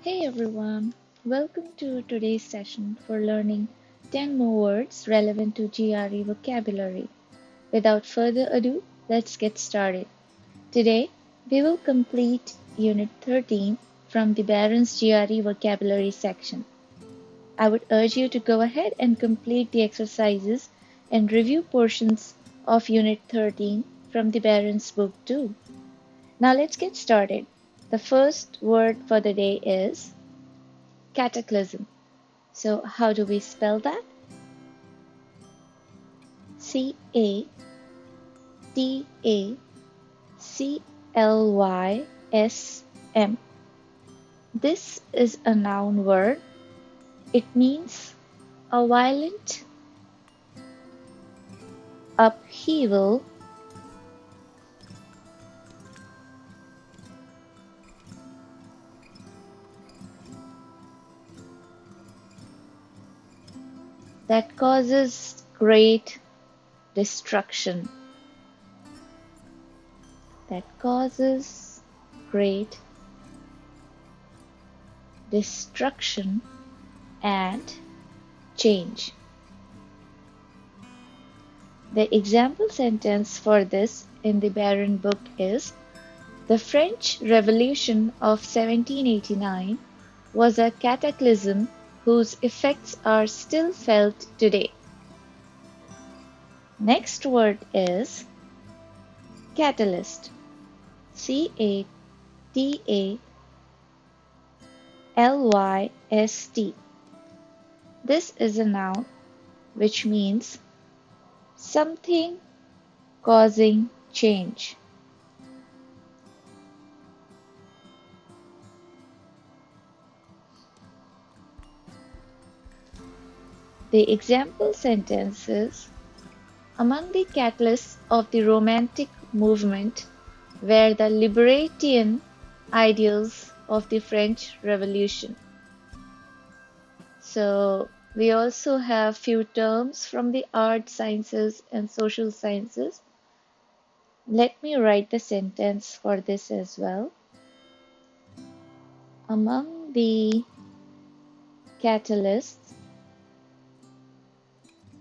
Hey everyone, welcome to today's session for learning 10 more words relevant to GRE vocabulary. Without further ado, let's get started. Today, we will complete Unit 13 from the Barron's GRE vocabulary section. I would urge you to go ahead and complete the exercises and review portions of Unit 13 from the Barron's book too. Now let's get started. The first word for the day is cataclysm. So how do we spell that? C-A-T-A-C-L-Y-S-M. This is a noun word. It means a violent upheaval that causes great destruction. That causes great destruction and change. The example sentence for this in the Barron book is, "The French Revolution of 1789 was a cataclysm whose effects are still felt today." Next word is catalyst. C-A-T-A-L-Y-S-T. This is a noun which means something causing change. The example sentence is, among the catalysts of the Romantic movement were the libertarian ideals of the French Revolution. So we also have few terms from the art sciences and social sciences. Let me write the sentence for this as well. Among the catalysts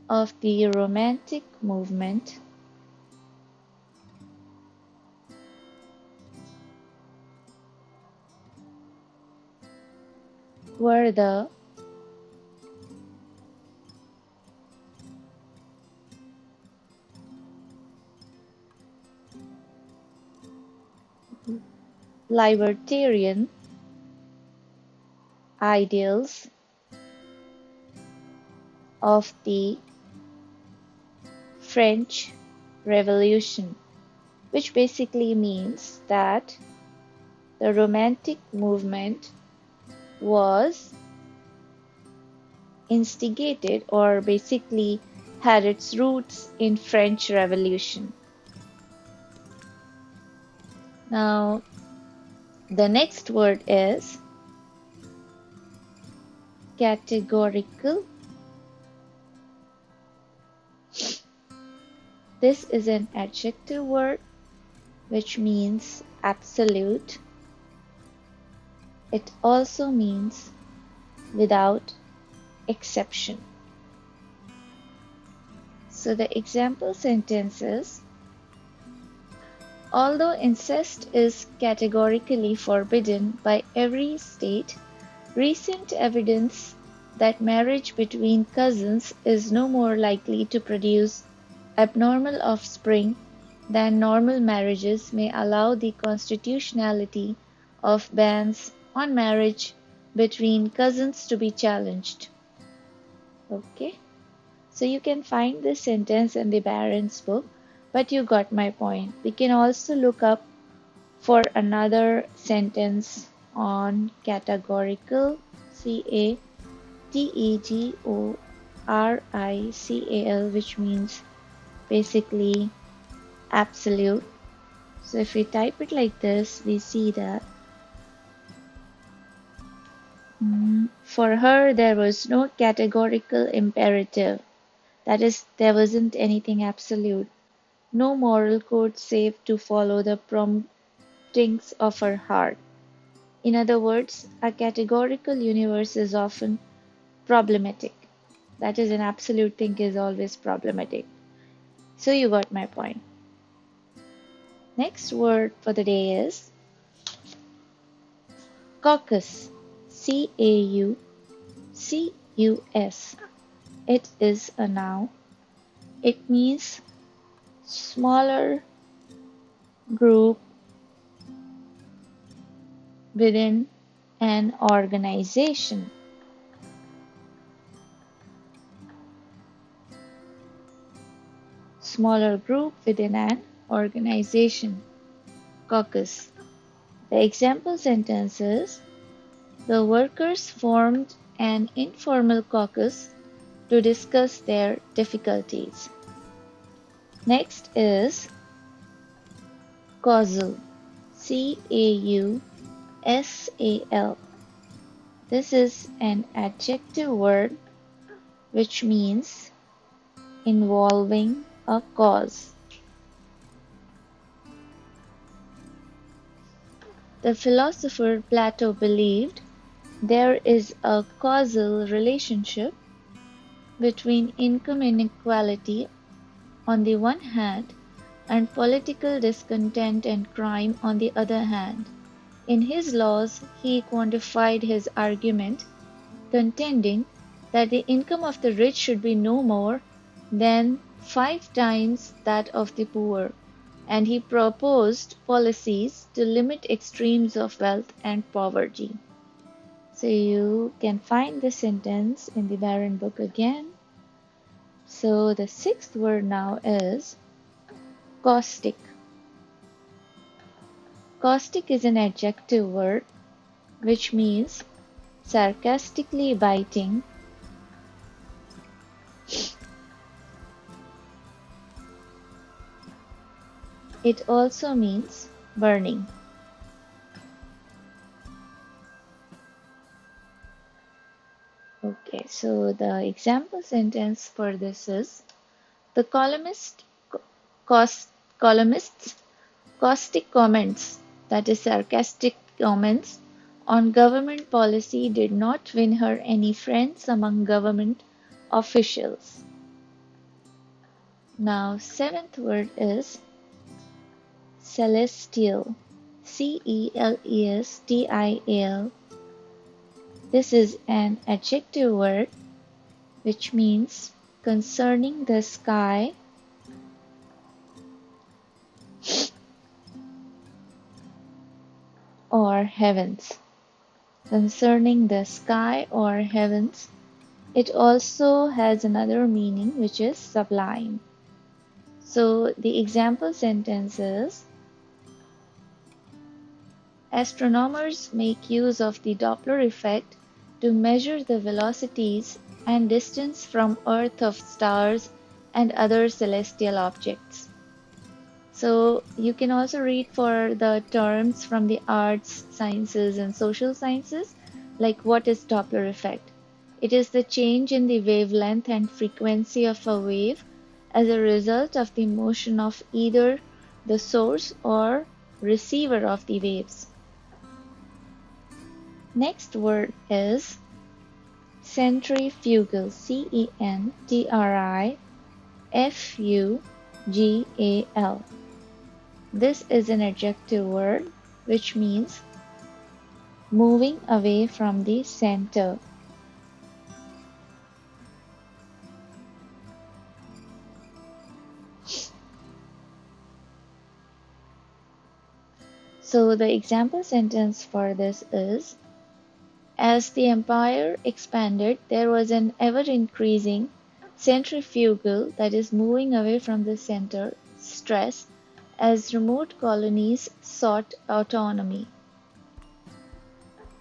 of the Romantic movement were the libertarian ideals of the French Revolution, which basically means that the Romantic movement was instigated or basically had its roots in French Revolution. Now, the next word is categorical. This is an adjective word which means absolute. It also means without exception. So the example sentence is, although incest is categorically forbidden by every state, recent evidence that marriage between cousins is no more likely to produce abnormal offspring than normal marriages may allow the constitutionality of bans on marriage between cousins to be challenged. Okay, so you can find this sentence in the Barron's book, but you got my point. We can also look up for another sentence on categorical, C-A-T-E-G-O-R-I-C-A-L, which means basically absolute. So if we type it like this, we see that for her there was no categorical imperative. That is, there wasn't anything absolute. No moral code save to follow the promptings of her heart. In other words, a categorical universe is often problematic. That is, an absolute thing is always problematic. So you got my point. Next word for the day is caucus. C-A-U-C-U-S. It is a noun. It means smaller group within an organization. Smaller group within an organization. Caucus. The example sentence is: the workers formed an informal caucus to discuss their difficulties. Next is causal. C-A-U-S-A-L. This is an adjective word which means involving a cause. The philosopher Plato believed there is a causal relationship between income inequality on the one hand and political discontent and crime on the other hand. In his laws, he quantified his argument, contending that the income of the rich should be no more than 5 times that of the poor, and he proposed policies to limit extremes of wealth and poverty. So you can find the sentence in the Barron book again. So the sixth word now is caustic. Caustic is an adjective word which means sarcastically biting, it also means burning. Okay, so the example sentence for this is: the columnist's caustic comments, that is sarcastic comments, on government policy did not win her any friends among government officials. Now, seventh word is celestial. C-E-L-E-S-T-I-A-L. This is an adjective word which means concerning the sky or heavens. Concerning the sky or heavens. It also has another meaning which is sublime. So the example sentence is: astronomers make use of the Doppler effect to measure the velocities and distance from Earth of stars and other celestial objects. So you can also read for the terms from the arts, sciences, and social sciences, like what is Doppler effect? It is the change in the wavelength and frequency of a wave as a result of the motion of either the source or receiver of the waves. Next word is centrifugal. C-E-N-T-R-I-F-U-G-A-L. This is an adjective word which means moving away from the center. So the example sentence for this is: as the empire expanded, there was an ever-increasing centrifugal, that is moving away from the center, stress as remote colonies sought autonomy.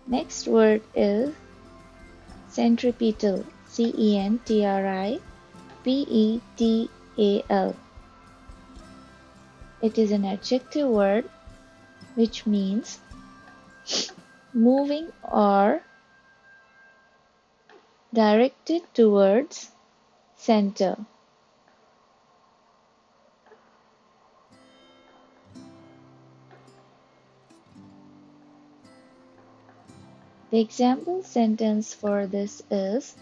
Next word is centripetal. C-E-N-T-R-I-P-E-T-A-L. It is an adjective word which means moving or directed towards center. The example sentence for this is: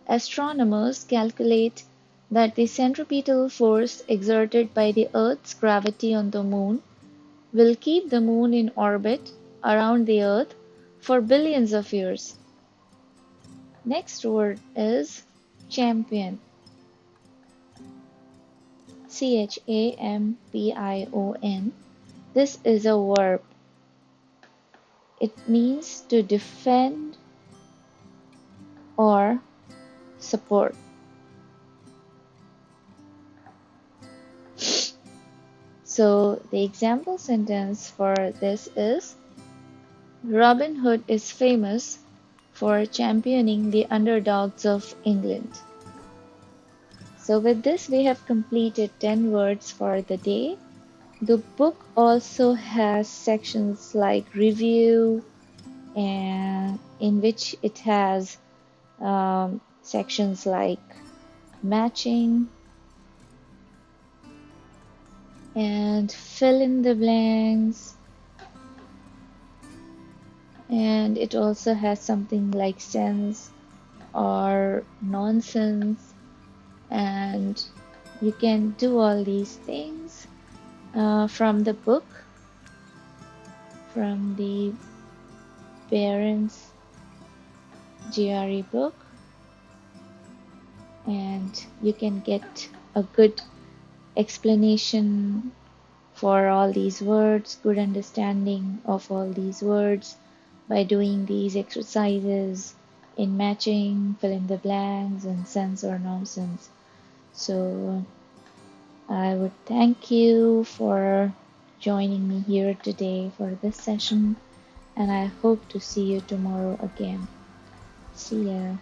astronomers calculate that the centripetal force exerted by the Earth's gravity on the Moon will keep the Moon in orbit around the Earth for billions of years. Next word is champion. champion. This is a verb. It means to defend or support. So the example sentence for this is: Robin Hood is famous for championing the underdogs of England. So with this we have completed 10 words for the day. The book also has sections like review, and in which it has sections like matching and fill in the blanks, and it also has something like sense or nonsense, and you can do all these things from the book, from the BARRON'S GRE book, and you can get a good explanation for all these words, good understanding of all these words by doing these exercises in matching, fill in the blanks, and sense or nonsense. So I would thank you for joining me here today for this session, and I hope to see you tomorrow again. See ya.